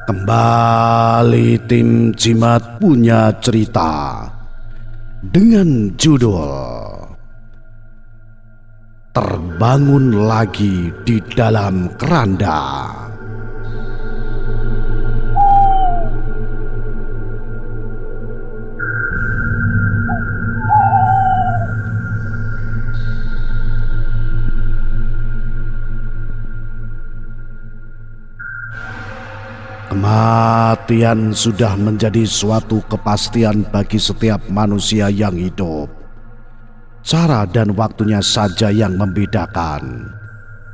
Kembali tim Jimat punya cerita dengan judul Terbangun Lagi di Dalam Keranda. Kematian sudah menjadi suatu kepastian bagi setiap manusia yang hidup. Cara dan waktunya saja yang membedakan.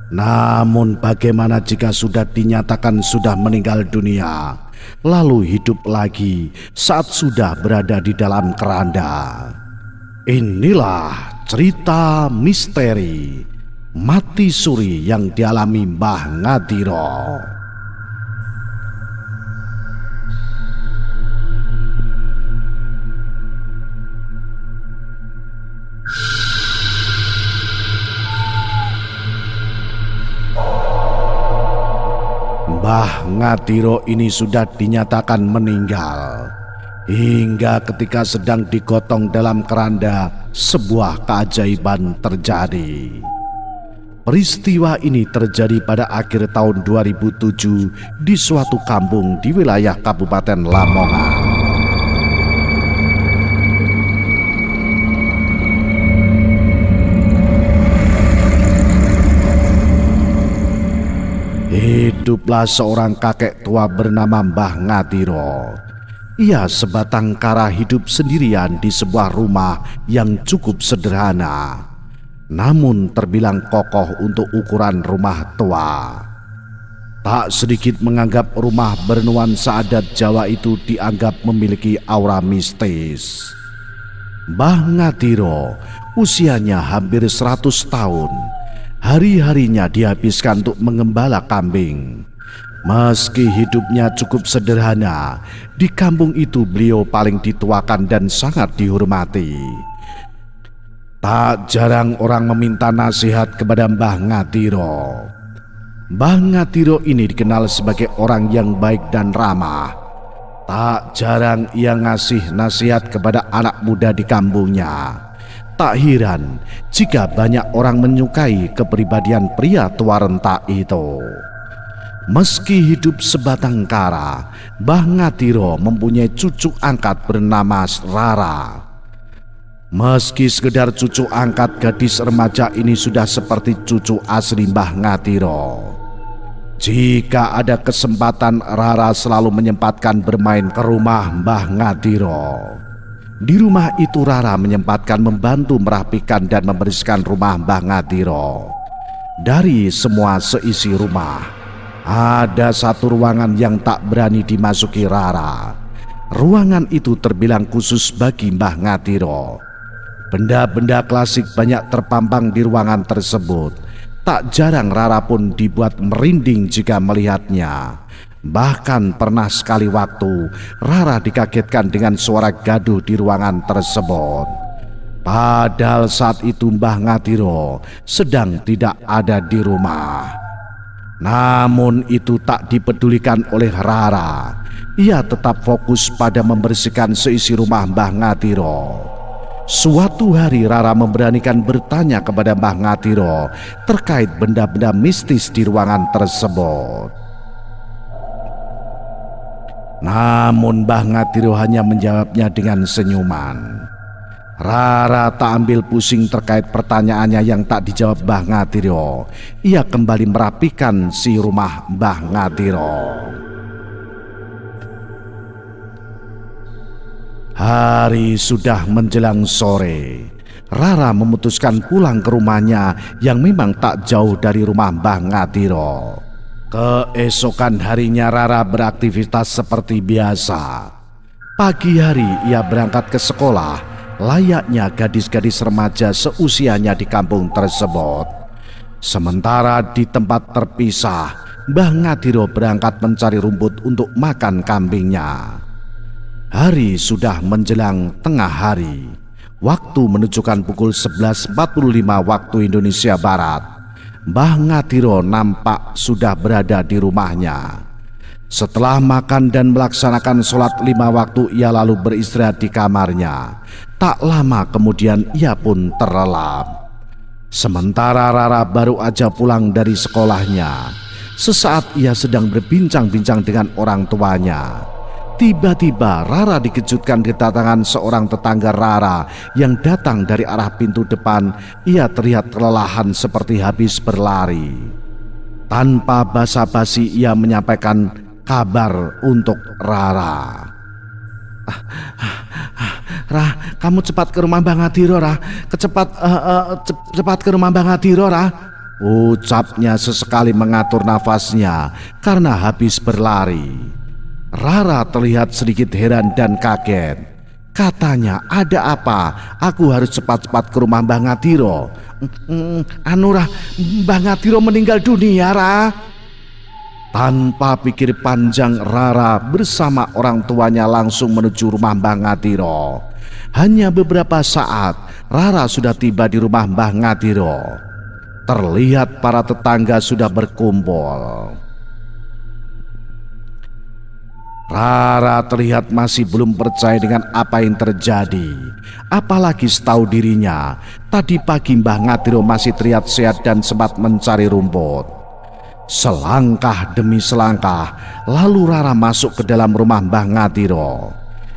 Namun bagaimana jika sudah dinyatakan sudah meninggal dunia, lalu hidup lagi saat sudah berada di dalam keranda? Inilah cerita misteri mati suri yang dialami Mbah Ngadiro. Mbah Ngadiro ini sudah dinyatakan meninggal. Hingga ketika sedang digotong dalam keranda, sebuah keajaiban terjadi. Peristiwa ini terjadi pada akhir tahun 2007 di suatu kampung di wilayah Kabupaten Lamongan. Hiduplah seorang kakek tua bernama Mbah Ngadiro. Ia sebatang kara hidup sendirian di sebuah rumah yang cukup sederhana, namun terbilang kokoh untuk ukuran rumah tua. Tak sedikit menganggap rumah bernuansa adat Jawa itu dianggap memiliki aura mistis. Mbah Ngadiro usianya hampir 100 tahun. Hari-harinya dihabiskan untuk mengembala kambing. Meski hidupnya cukup sederhana, di kampung itu beliau paling dituakan dan sangat dihormati. Tak jarang orang meminta nasihat kepada Mbah Ngadiro. Mbah Ngadiro ini dikenal sebagai orang yang baik dan ramah. Tak jarang ia ngasih nasihat kepada anak muda di kampungnya. Tak heran jika banyak orang menyukai kepribadian pria tua renta itu. Meski hidup sebatang kara, Mbah Ngadiro mempunyai cucu angkat bernama Rara. Meski sekedar cucu angkat, gadis remaja ini sudah seperti cucu asli Mbah Ngadiro. Jika ada kesempatan, Rara selalu menyempatkan bermain ke rumah Mbah Ngadiro. Di rumah itu Rara menyempatkan membantu merapikan dan membersihkan rumah Mbah Ngadiro. Dari semua seisi rumah, ada satu ruangan yang tak berani dimasuki Rara. Ruangan itu terbilang khusus bagi Mbah Ngadiro. Benda-benda klasik banyak terpampang di ruangan tersebut. Tak jarang Rara pun dibuat merinding jika melihatnya. Bahkan pernah sekali waktu Rara dikagetkan dengan suara gaduh di ruangan tersebut. Padahal saat itu Mbah Ngadiro sedang tidak ada di rumah. Namun itu tak dipedulikan oleh Rara. Ia tetap fokus pada membersihkan seisi rumah Mbah Ngadiro. Suatu hari Rara memberanikan bertanya kepada Mbah Ngadiro terkait benda-benda mistis di ruangan tersebut. Namun Mbah Ngadiro hanya menjawabnya dengan senyuman. Rara tak ambil pusing terkait pertanyaannya yang tak dijawab Mbah Ngadiro. Ia kembali merapikan si rumah Mbah Ngadiro. Hari sudah menjelang sore. Rara memutuskan pulang ke rumahnya yang memang tak jauh dari rumah Mbah Ngadiro. Keesokan harinya Rara beraktivitas seperti biasa. Pagi hari ia berangkat ke sekolah, layaknya gadis-gadis remaja seusianya di kampung tersebut. Sementara di tempat terpisah, Mbah Ngadiro berangkat mencari rumput untuk makan kambingnya. Hari sudah menjelang tengah hari. Waktu menunjukkan pukul 11.45 waktu Indonesia Barat. Mbah Ngadiro nampak sudah berada di rumahnya. Setelah makan dan melaksanakan sholat 5 waktu, ia lalu beristirahat di kamarnya. Tak lama kemudian ia pun terlelap. Sementara Rara baru aja pulang dari sekolahnya. Sesaat ia sedang berbincang-bincang dengan orang tuanya. Tiba-tiba Rara dikejutkan kedatangan seorang tetangga Rara yang datang dari arah pintu depan. Ia terlihat kelelahan seperti habis berlari. Tanpa basa-basi ia menyampaikan kabar untuk Rara. Ra, kamu cepat ke rumah Bang Adiro, Ra. Cepat ke rumah Bang Adiro, Ra. Ucapnya sesekali mengatur nafasnya karena habis berlari. Rara terlihat sedikit heran dan kaget. Katanya, ada apa? Aku harus cepat-cepat ke rumah Bang Adiro. Ra, Bang Adiro meninggal dunia, Ra. Tanpa pikir panjang, Rara bersama orang tuanya langsung menuju rumah Mbah Ngatiro. Hanya beberapa saat, Rara sudah tiba di rumah Mbah Ngatiro. Terlihat para tetangga sudah berkumpul. Rara terlihat masih belum percaya dengan apa yang terjadi. Apalagi setahu dirinya, tadi pagi Mbah Ngatiro masih terlihat sehat dan sempat mencari rumput. Selangkah demi selangkah, lalu Rara masuk ke dalam rumah Mbah Ngatiro.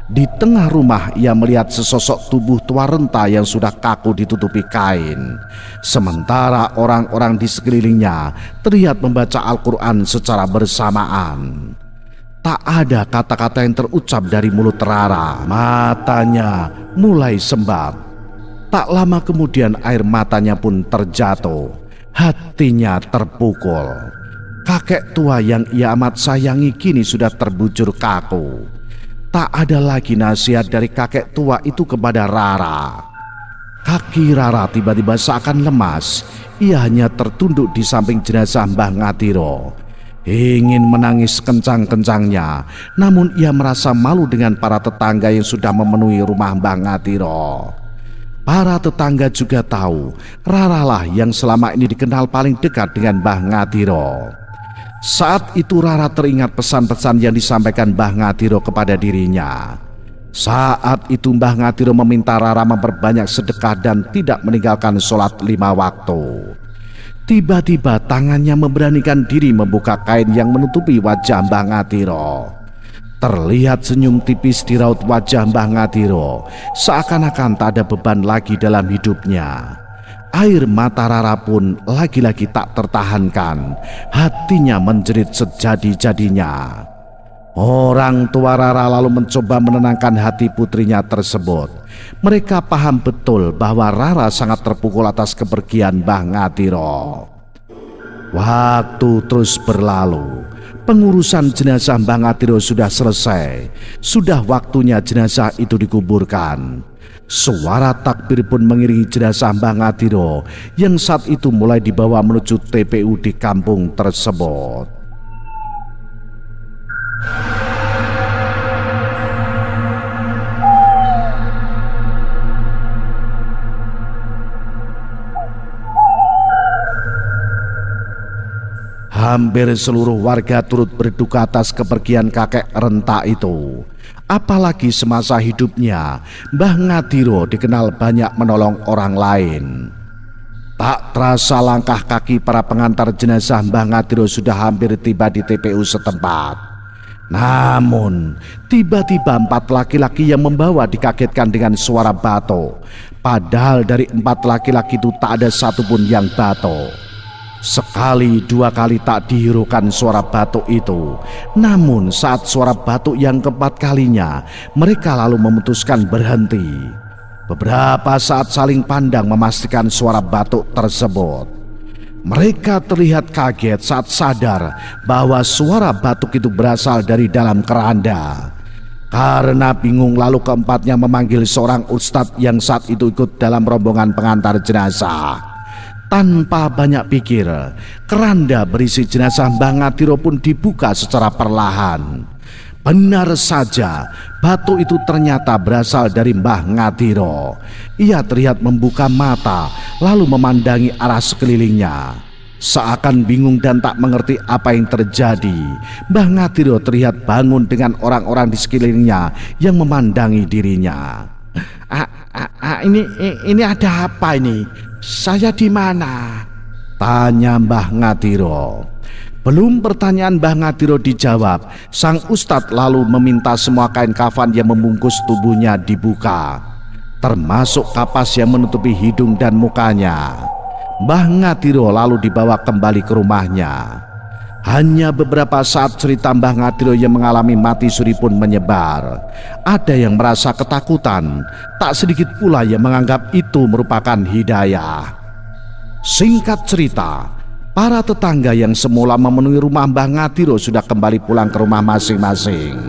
Di tengah rumah ia melihat sesosok tubuh tua renta yang sudah kaku ditutupi kain. Sementara orang-orang di sekelilingnya terlihat membaca Al-Quran secara bersamaan. Tak ada kata-kata yang terucap dari mulut Rara. Matanya mulai sembab. Tak lama kemudian air matanya pun terjatuh. Hatinya terpukul. Kakek tua yang ia amat sayangi kini sudah terbujur kaku. Tak ada lagi nasihat dari kakek tua itu kepada Rara. Kaki Rara tiba-tiba seakan lemas. Ia hanya tertunduk di samping jenazah Mbah Ngatiro. Ingin menangis kencang-kencangnya, namun ia merasa malu dengan para tetangga yang sudah memenuhi rumah Mbah Ngatiro. Para tetangga juga tahu Rara lah yang selama ini dikenal paling dekat dengan Mbah Ngatiro. Saat itu Rara teringat pesan-pesan yang disampaikan Mbah Ngatiro kepada dirinya. Saat itu Mbah Ngatiro meminta Rara memperbanyak sedekah dan tidak meninggalkan sholat 5 waktu. Tiba-tiba tangannya memberanikan diri membuka kain yang menutupi wajah Mbah Ngatiro. Terlihat senyum tipis di raut wajah Mbah Ngatiro, seakan-akan tak ada beban lagi dalam hidupnya. Air mata Rara pun lagi-lagi tak tertahankan. Hatinya menjerit sejadi-jadinya. Orang tua Rara lalu mencoba menenangkan hati putrinya tersebut. Mereka paham betul bahwa Rara sangat terpukul atas kepergian Mbah Ngatiro. Waktu terus berlalu. Pengurusan jenazah Mbah Ngatiro sudah selesai. Sudah waktunya jenazah itu dikuburkan. Suara takbir pun mengiringi jenazah Mbah Ngatiro yang saat itu mulai dibawa menuju TPU di kampung tersebut. Hampir seluruh warga turut berduka atas kepergian kakek renta itu. Apalagi semasa hidupnya, Mbah Ngatiro dikenal banyak menolong orang lain. Tak terasa langkah kaki para pengantar jenazah Mbah Ngatiro sudah hampir tiba di TPU setempat. Namun, tiba-tiba 4 laki-laki yang membawa dikagetkan dengan suara batuk. Padahal dari 4 laki-laki itu tak ada satupun yang batuk. Sekali 2 kali tak dihiraukan suara batuk itu. Namun saat suara batuk yang keempat kalinya, mereka lalu memutuskan berhenti. Beberapa saat saling pandang memastikan suara batuk tersebut. Mereka terlihat kaget saat sadar bahwa suara batuk itu berasal dari dalam keranda. Karena bingung lalu keempatnya memanggil seorang ustadz yang saat itu ikut dalam rombongan pengantar jenazah. Tanpa banyak pikir, keranda berisi jenazah Mbah Ngatiro pun dibuka secara perlahan. Benar saja, batu itu ternyata berasal dari Mbah Ngatiro. Ia terlihat membuka mata, lalu memandangi arah sekelilingnya. Seakan bingung dan tak mengerti apa yang terjadi, Mbah Ngatiro terlihat bangun dengan orang-orang di sekelilingnya yang memandangi dirinya. Ini ada apa ini? Saya di mana? Tanya Mbah Ngatiro. Belum pertanyaan Mbah Ngatiro dijawab, sang ustadz lalu meminta semua kain kafan yang membungkus tubuhnya dibuka, termasuk kapas yang menutupi hidung dan mukanya. Mbah Ngatiro lalu dibawa kembali ke rumahnya. Hanya beberapa saat cerita Mbah Ngatiro yang mengalami mati suri pun menyebar. Ada yang merasa ketakutan, tak sedikit pula yang menganggap itu merupakan hidayah. Singkat cerita, para tetangga yang semula memenuhi rumah Mbah Ngatiro sudah kembali pulang ke rumah masing-masing.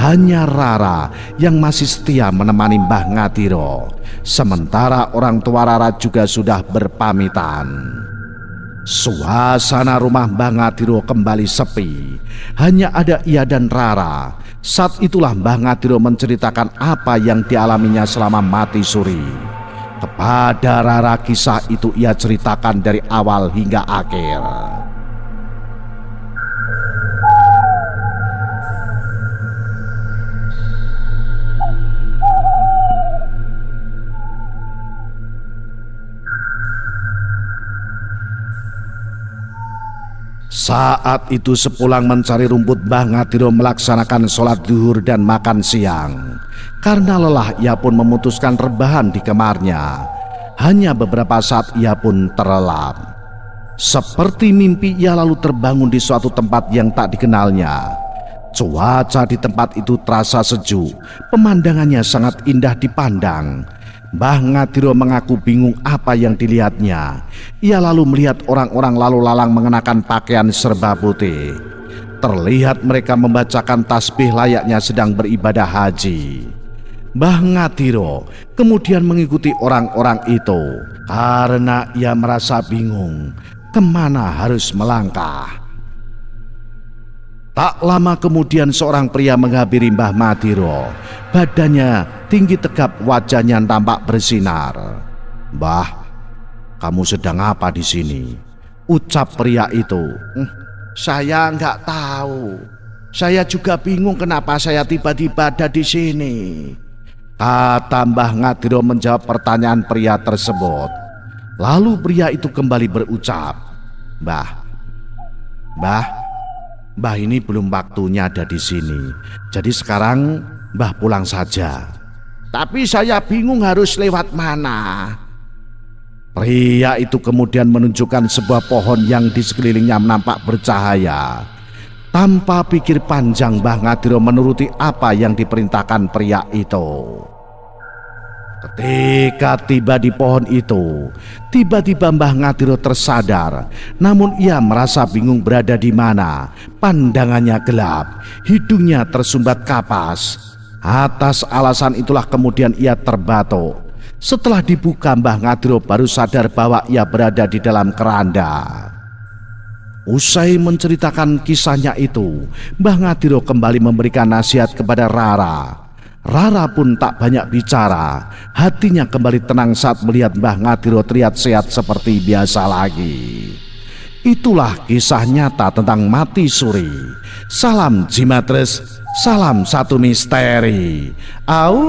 Hanya Rara yang masih setia menemani Mbah Ngatiro. Sementara orang tua Rara juga sudah berpamitan. Suasana rumah Mbah Ngatiro kembali sepi. Hanya ada ia dan Rara. Saat itulah Mbah Ngatiro menceritakan apa yang dialaminya selama mati suri. Kepada Rara kisah itu ia ceritakan dari awal hingga akhir. Saat itu sepulang mencari rumput, Mbah Ngatiro melaksanakan sholat zuhur dan makan siang. Karena lelah ia pun memutuskan rebahan di kamarnya. Hanya beberapa saat ia pun terlelap. Seperti mimpi ia lalu terbangun di suatu tempat yang tak dikenalnya. Cuaca di tempat itu terasa sejuk, pemandangannya sangat indah dipandang. Mbah Ngatiro mengaku bingung apa yang dilihatnya. Ia lalu melihat orang-orang lalu lalang mengenakan pakaian serba putih. Terlihat mereka membacakan tasbih layaknya sedang beribadah haji. Mbah Ngatiro kemudian mengikuti orang-orang itu karena ia merasa bingung kemana harus melangkah. Tak lama kemudian seorang pria menghampiri Mbah Ngatiro. Badannya tinggi tegap, wajahnya tampak bersinar. "Mbah, kamu sedang apa di sini?" ucap pria itu. "Saya nggak tahu. Saya juga bingung kenapa saya tiba-tiba ada di sini," kata Mbah Ngatiro menjawab pertanyaan pria tersebut. Lalu pria itu kembali berucap, Mbah ini belum waktunya ada di sini. Jadi sekarang Mbah pulang saja." "Tapi saya bingung harus lewat mana." Pria itu kemudian menunjukkan sebuah pohon yang di sekelilingnya nampak bercahaya. Tanpa pikir panjang, Mbah Ngatiro menuruti apa yang diperintahkan pria itu. Ketika tiba di pohon itu, tiba-tiba Mbah Ngatiro tersadar. Namun ia merasa bingung berada di mana. Pandangannya gelap, hidungnya tersumbat kapas. Atas alasan itulah kemudian ia terbatuk. Setelah dibuka, Mbah Ngatiro baru sadar bahwa ia berada di dalam keranda. Usai menceritakan kisahnya itu, Mbah Ngatiro kembali memberikan nasihat kepada Rara. Rara pun tak banyak bicara. Hatinya kembali tenang saat melihat Mbah Ngatiro terlihat sehat seperti biasa lagi. Itulah kisah nyata tentang mati suri. Salam Jimatres, salam satu misteri. Au.